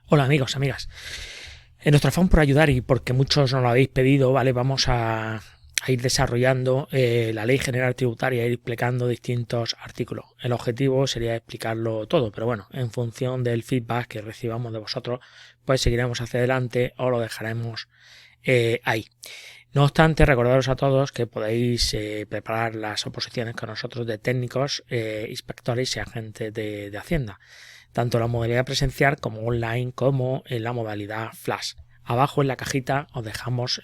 Hola amigos, amigas. En nuestro afán por ayudar y porque muchos nos lo habéis pedido, ¿vale? Vamos a ir desarrollando la Ley General Tributaria, ir explicando distintos artículos. El objetivo sería explicarlo todo, pero bueno, en función del feedback que recibamos de vosotros, pues seguiremos hacia adelante o lo dejaremos ahí. No obstante, recordaros a todos que podéis preparar las oposiciones con nosotros de técnicos, inspectores y agentes de Hacienda, tanto en la modalidad presencial como online como en la modalidad flash. Abajo en la cajita os dejamos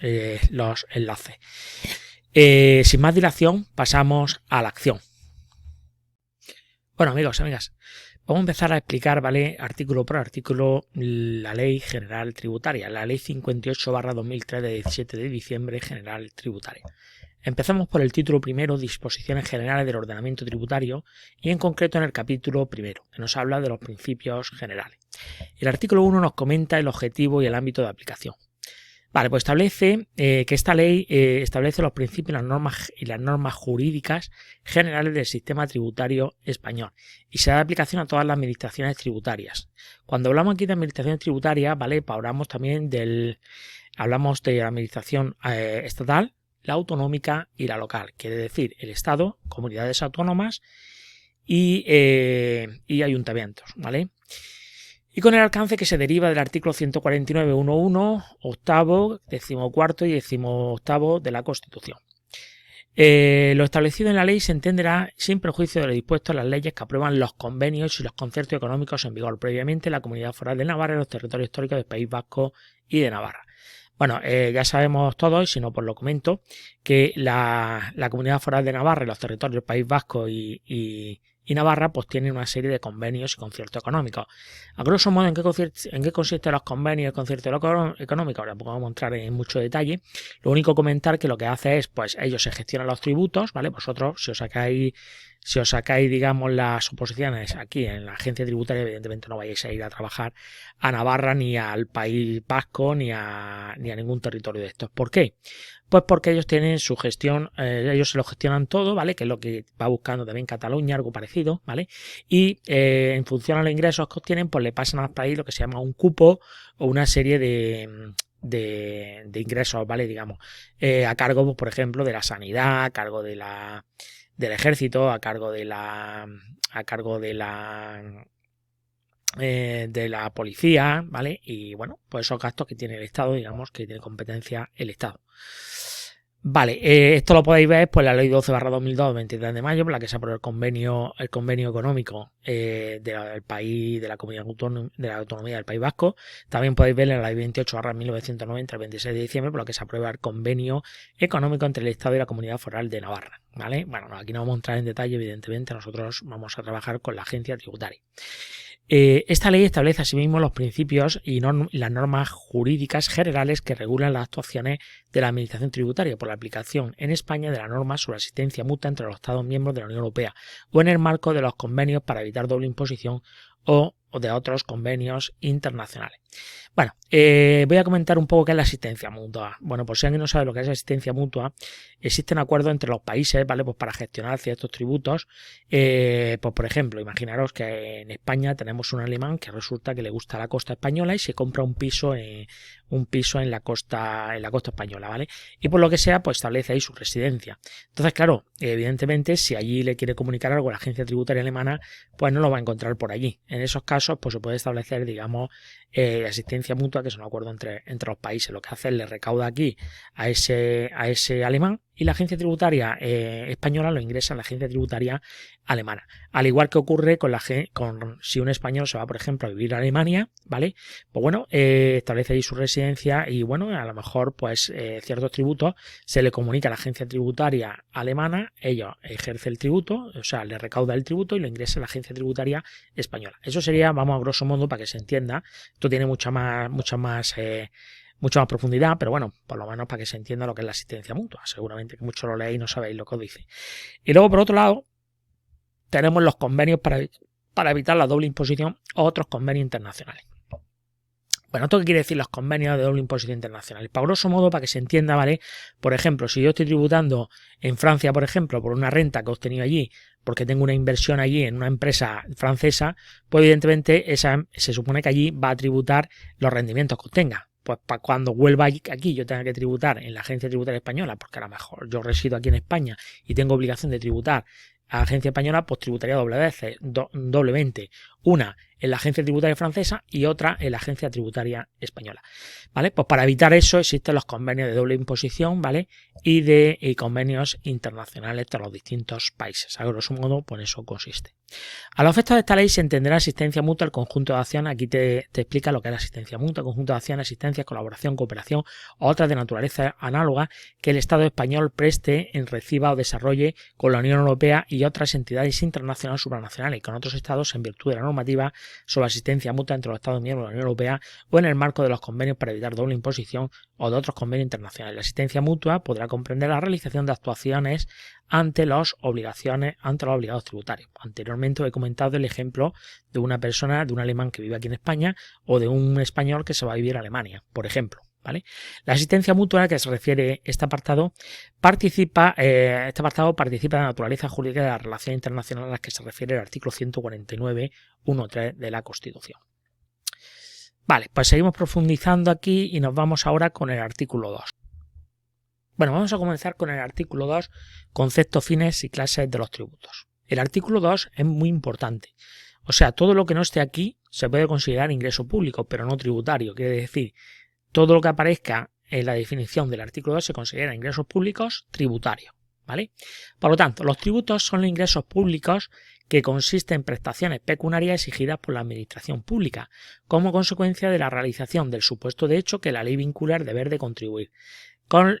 los enlaces. Sin más dilación, pasamos a la acción. Bueno, amigos, amigas, vamos a empezar a explicar, ¿vale? Artículo por artículo, la Ley General Tributaria, la Ley 58/2003 de 17 de diciembre General Tributaria. Empezamos por el título primero, Disposiciones Generales del Ordenamiento Tributario, y en concreto en el capítulo primero, que nos habla de los principios generales. El artículo 1 nos comenta el objetivo y el ámbito de aplicación. Vale, pues establece que esta ley establece los principios y las normas jurídicas generales del sistema tributario español y se da aplicación a todas las administraciones tributarias. Cuando hablamos aquí de administraciones tributarias, ¿vale? Hablamos también hablamos de la administración estatal, la autonómica y la local, quiere decir el Estado, comunidades autónomas y ayuntamientos, ¿vale? Y con el alcance que se deriva del artículo 149.1.1, octavo, 14º y 18º de la Constitución. Lo establecido en la ley se entenderá sin perjuicio de lo dispuesto en las leyes que aprueban los convenios y los conciertos económicos en vigor previamente en la Comunidad Foral de Navarra y los territorios históricos del País Vasco y de Navarra. Bueno, ya sabemos todos, y si no pues lo comento, que la Comunidad Foral de Navarra y los territorios del País Vasco y Navarra pues tienen una serie de convenios y conciertos económicos. A grosso modo, ¿en qué consisten los convenios y el concierto económico? Ahora vamos a entrar en mucho detalle. Lo único comentar que lo que hace es, pues ellos se gestionan los tributos, ¿vale? Vosotros, si os sacáis, digamos, las oposiciones aquí en la agencia tributaria, evidentemente no vayáis a ir a trabajar a Navarra, ni al País Vasco, ni a ningún territorio de estos. ¿Por qué? Pues porque ellos tienen su gestión, ellos se lo gestionan todo, ¿vale? Que es lo que va buscando también Cataluña, algo parecido, ¿vale? Y en función a los ingresos que obtienen, pues le pasan al país lo que se llama un cupo o una serie de ingresos, ¿vale? Digamos, a cargo, pues, por ejemplo, de la sanidad, a cargo del ejército, a cargo de la policía, ¿vale? Y bueno, pues esos gastos que tiene el Estado, digamos, que tiene competencia el Estado. Vale, esto lo podéis ver pues la ley 12/2002, 23 de mayo, por la que se aprobó el convenio económico del país, de la comunidad autónoma, de la autonomía del País Vasco. También podéis ver en la ley 28/1990, el 26 de diciembre, por la que se aprueba el convenio económico entre el Estado y la Comunidad Foral de Navarra, ¿vale? Bueno, aquí no vamos a entrar en detalle, evidentemente, nosotros vamos a trabajar con la agencia tributaria. Esta ley establece asimismo los principios y las normas jurídicas generales que regulan las actuaciones de la administración tributaria por la aplicación en España de la norma sobre asistencia mutua entre los Estados miembros de la Unión Europea o en el marco de los convenios para evitar doble imposición o de otros convenios internacionales. Bueno, voy a comentar un poco qué es la asistencia mutua. Bueno, por si alguien no sabe lo que es asistencia mutua, existen acuerdos entre los países, ¿vale? Pues para gestionar ciertos tributos. Pues por ejemplo, imaginaros que en España tenemos un alemán que resulta que le gusta la costa española y se compra un piso en la costa española, ¿vale? Y por lo que sea, pues establece ahí su residencia. Entonces, claro, evidentemente, si allí le quiere comunicar algo a la agencia tributaria alemana, pues no lo va a encontrar por allí. En esos casos, pues se puede establecer, digamos, asistencia mutua, que es un acuerdo entre los países. Lo que hace es le recauda aquí a ese alemán y la agencia tributaria española lo ingresa en la agencia tributaria alemana. Al igual que ocurre con si un español se va, por ejemplo, a vivir a Alemania, ¿vale? Pues bueno, establece ahí su residencia y bueno, a lo mejor pues ciertos tributos se le comunica a la agencia tributaria alemana, ellos ejercen el tributo, o sea, le recauda el tributo y lo ingresa en la agencia tributaria española. Eso sería, vamos, a grosso modo, para que se entienda. Esto tiene mucha más profundidad, pero bueno, por lo menos para que se entienda lo que es la asistencia mutua. Seguramente que muchos lo leéis y no sabéis lo que os dice. Y luego, por otro lado, tenemos los convenios para evitar la doble imposición o otros convenios internacionales. Bueno, ¿esto qué quiere decir los convenios de doble imposición internacional? Para grosso modo, para que se entienda, ¿vale? Por ejemplo, si yo estoy tributando en Francia, por ejemplo, por una renta que he obtenido allí, porque tengo una inversión allí en una empresa francesa, pues evidentemente se supone que allí va a tributar los rendimientos que obtenga. Pues para cuando vuelva aquí yo tenga que tributar en la agencia tributaria española, porque a lo mejor yo resido aquí en España y tengo obligación de tributar a la agencia española, pues tributaría doblemente. Una en la agencia tributaria francesa y otra en la agencia tributaria española. ¿Vale? Pues para evitar eso existen los convenios de doble imposición, ¿vale? Y de convenios internacionales de los distintos países. A grosso modo, pues eso consiste. A los efectos de esta ley se entenderá asistencia mutua el conjunto de acciones. Aquí te explica lo que es la asistencia mutua, conjunto de acciones, asistencia, colaboración, cooperación o otras de naturaleza análoga que el Estado español preste, reciba o desarrolle con la Unión Europea y otras entidades internacionales supranacionales y con otros estados en virtud de la normativa sobre asistencia mutua entre los Estados miembros de la Unión Europea o en el marco de los convenios para evitar doble imposición o de otros convenios internacionales. La asistencia mutua podrá comprender la realización de actuaciones ante los obligados tributarios. Anteriormente he comentado el ejemplo de una persona, de un alemán que vive aquí en España o de un español que se va a vivir a Alemania, por ejemplo. ¿Vale? La asistencia mutua a la que se refiere este apartado participa de la naturaleza jurídica de la relación internacional a la que se refiere el artículo 149.1.3 de la Constitución. Vale, pues seguimos profundizando aquí y nos vamos ahora con el artículo 2. Bueno, vamos a comenzar con el artículo 2, conceptos, fines y clases de los tributos. El artículo 2 es muy importante. O sea, todo lo que no esté aquí se puede considerar ingreso público, pero no tributario. Quiere decir, todo lo que aparezca en la definición del artículo 2 se considera ingresos públicos tributarios, ¿vale? Por lo tanto, los tributos son los ingresos públicos que consisten en prestaciones pecuniarias exigidas por la administración pública, como consecuencia de la realización del supuesto de hecho que la ley vincula el deber de contribuir, con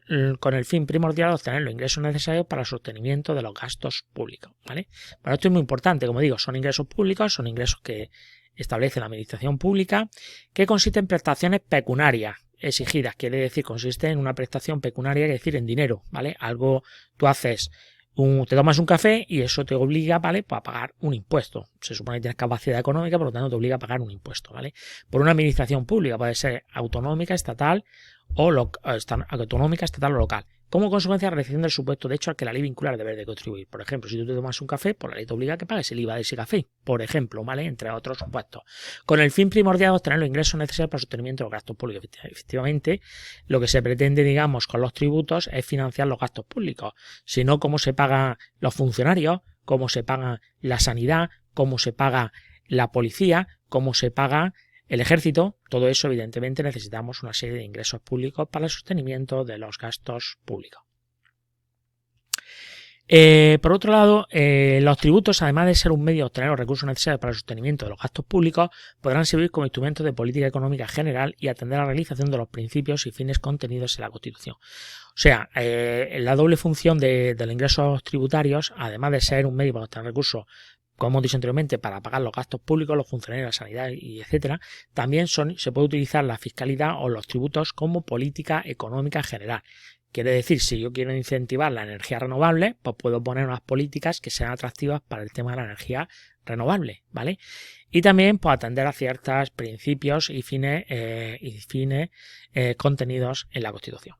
el fin primordial de obtener los ingresos necesarios para el sostenimiento de los gastos públicos, ¿vale? Bueno, esto es muy importante, como digo, son ingresos públicos, son ingresos que establece la administración pública, que consiste en prestaciones pecuniarias exigidas, quiere decir, consiste en una prestación pecuniaria, es decir, en dinero, ¿vale? Algo, tú haces, te tomas un café y eso te obliga, ¿vale? Pues a pagar un impuesto. Se supone que tienes capacidad económica, por lo tanto te obliga a pagar un impuesto, ¿vale? Por una administración pública, puede ser autonómica, estatal o autonómica, estatal o local. Como consecuencia de la realización del supuesto de hecho al que la ley vincula el deber de contribuir. Por ejemplo, si tú te tomas un café, pues la ley te obliga a que pagues el IVA de ese café, por ejemplo, ¿vale? Entre otros supuestos. Con el fin primordial de obtener los ingresos necesarios para el sostenimiento de los gastos públicos. Efectivamente, lo que se pretende, digamos, con los tributos es financiar los gastos públicos. Si no, ¿cómo se pagan los funcionarios? ¿Cómo se paga la sanidad? ¿Cómo se paga la policía? ¿Cómo se paga el ejército? Todo eso, evidentemente, necesitamos una serie de ingresos públicos para el sostenimiento de los gastos públicos. Por otro lado, los tributos, además de ser un medio de obtener los recursos necesarios para el sostenimiento de los gastos públicos, podrán servir como instrumentos de política económica general y atender a la realización de los principios y fines contenidos en la Constitución. O sea, la doble función de los ingresos tributarios, además de ser un medio para obtener recursos, como hemos dicho anteriormente, para pagar los gastos públicos, los funcionarios, la sanidad y etcétera, también se puede utilizar la fiscalidad o los tributos como política económica general. Quiere decir, si yo quiero incentivar la energía renovable, pues puedo poner unas políticas que sean atractivas para el tema de la energía renovable, ¿vale? Y también pues atender a ciertos principios y fines contenidos en la Constitución.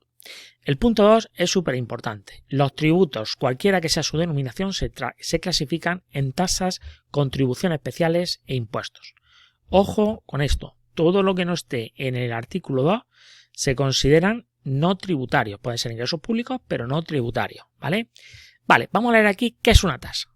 El punto 2 es súper importante. Los tributos, cualquiera que sea su denominación, se clasifican en tasas, contribuciones especiales e impuestos. Ojo con esto. Todo lo que no esté en el artículo 2 se consideran no tributarios. Pueden ser ingresos públicos, pero no tributarios, ¿vale? Vale, vamos a leer aquí qué es una tasa.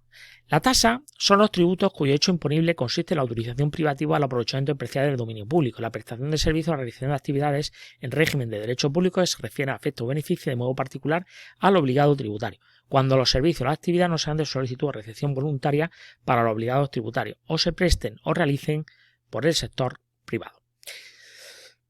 La tasa son los tributos cuyo hecho imponible consiste en la autorización privativa al aprovechamiento especial del dominio público, la prestación de servicios o la realización de actividades en régimen de derecho público que se refiere a efecto o beneficio de modo particular al obligado tributario, cuando los servicios o las actividades no sean de solicitud o recepción voluntaria para los obligados tributarios o se presten o realicen por el sector privado.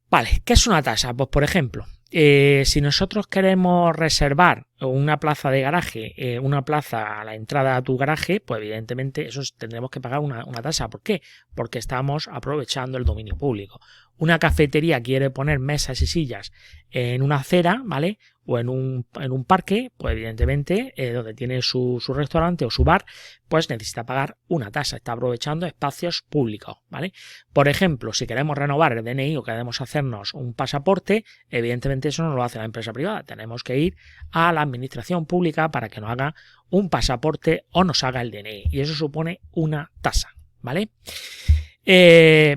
Vale, ¿qué es una tasa? Pues por ejemplo, si nosotros queremos reservar una plaza de garaje, una plaza a la entrada a tu garaje, pues evidentemente eso tendremos que pagar una tasa. ¿Por qué? Porque estamos aprovechando el dominio público. Una cafetería quiere poner mesas y sillas en una acera, ¿vale? o en un parque, pues evidentemente donde tiene su restaurante o su bar, pues necesita pagar una tasa, está aprovechando espacios públicos, ¿vale? Por ejemplo, si queremos renovar el DNI o queremos hacernos un pasaporte, evidentemente eso no lo hace la empresa privada, tenemos que ir a la administración pública para que nos haga un pasaporte o nos haga el DNI, y eso supone una tasa, ¿vale?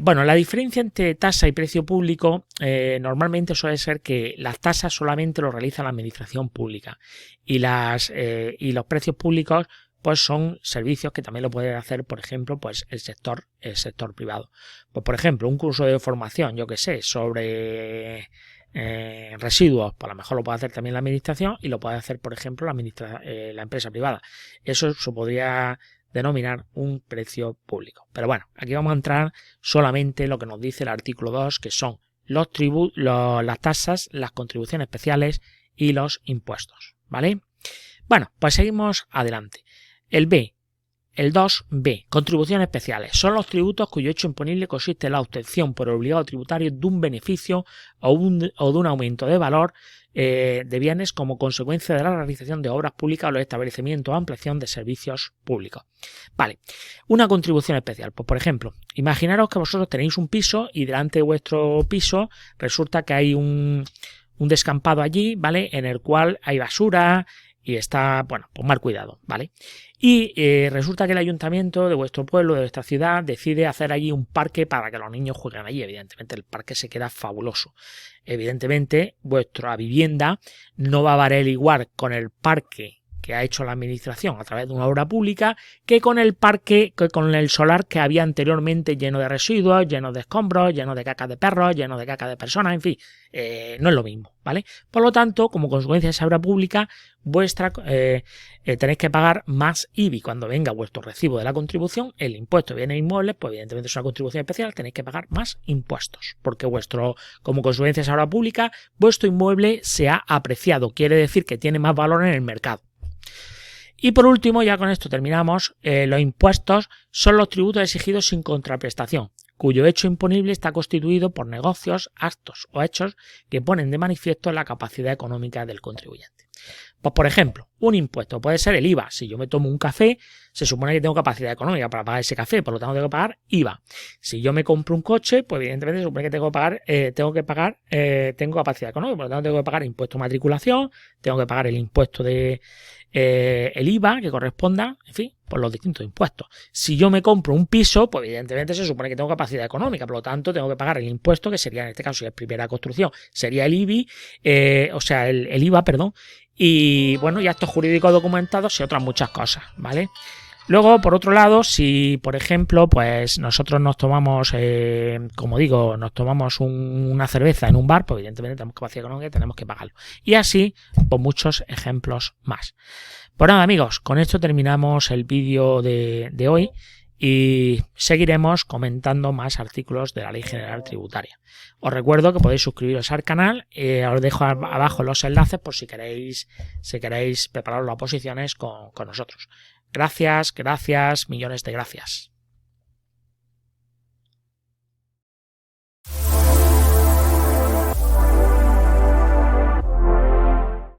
Bueno, la diferencia entre tasa y precio público normalmente suele ser que las tasas solamente lo realiza la administración pública y los precios públicos pues son servicios que también lo puede hacer, por ejemplo, pues el sector privado. Pues, por ejemplo, un curso de formación, yo que sé, sobre residuos, pues a lo mejor lo puede hacer también la administración y lo puede hacer, por ejemplo, la empresa privada. Eso se podría denominar un precio público. Pero bueno, aquí vamos a entrar solamente en lo que nos dice el artículo 2, que son las tasas, las contribuciones especiales y los impuestos, ¿vale? Bueno, pues seguimos adelante. El 2b, contribuciones especiales, son los tributos cuyo hecho imponible consiste en la obtención por obligado tributario de un beneficio o de un aumento de valor de bienes como consecuencia de la realización de obras públicas o los establecimientos o ampliación de servicios públicos. Vale, una contribución especial. Pues por ejemplo, imaginaros que vosotros tenéis un piso y delante de vuestro piso resulta que hay un descampado allí, ¿vale? En el cual hay basura y está, bueno, pues mal cuidado, ¿vale? Y resulta que el ayuntamiento de vuestro pueblo, de vuestra ciudad, decide hacer allí un parque para que los niños jueguen allí. Evidentemente el parque se queda fabuloso. Evidentemente vuestra vivienda no va a valer igual con el parque que ha hecho la administración a través de una obra pública que con el parque, que con el solar que había anteriormente lleno de residuos, lleno de escombros, lleno de caca de perros, lleno de caca de personas, en fin, no es lo mismo, ¿vale? Por lo tanto, como consecuencia de esa obra pública, tenéis que pagar más IBI cuando venga vuestro recibo de la contribución. El impuesto viene en inmuebles, pues evidentemente es una contribución especial, tenéis que pagar más impuestos, porque como consecuencia de esa obra pública, vuestro inmueble se ha apreciado, quiere decir que tiene más valor en el mercado. Y por último, ya con esto terminamos, los impuestos son los tributos exigidos sin contraprestación, cuyo hecho imponible está constituido por negocios, actos o hechos que ponen de manifiesto la capacidad económica del contribuyente. Pues por ejemplo, un impuesto puede ser el IVA. Si yo me tomo un café, se supone que tengo capacidad económica para pagar ese café, por lo tanto tengo que pagar IVA. Si yo me compro un coche, pues evidentemente se supone que tengo capacidad económica, por lo tanto tengo que pagar impuesto de matriculación, tengo que pagar el impuesto de el IVA que corresponda, en fin, por los distintos impuestos. Si yo me compro un piso, pues evidentemente se supone que tengo capacidad económica, por lo tanto tengo que pagar el impuesto, que sería en este caso, si es primera construcción, sería el IBI, el IVA, perdón, y bueno, ya estos jurídicos documentados y otras muchas cosas, ¿vale? Luego, por otro lado, si por ejemplo, pues nosotros nos tomamos, como digo, nos tomamos una cerveza en un bar, pues evidentemente tenemos capacidad económica y tenemos que pagarlo. Y así, pues muchos ejemplos más. Pues nada, amigos, con esto terminamos el vídeo de hoy y seguiremos comentando más artículos de la Ley General Tributaria. Os recuerdo que podéis suscribiros al canal, os dejo abajo los enlaces por si queréis prepararos las oposiciones con nosotros. Gracias, millones de gracias.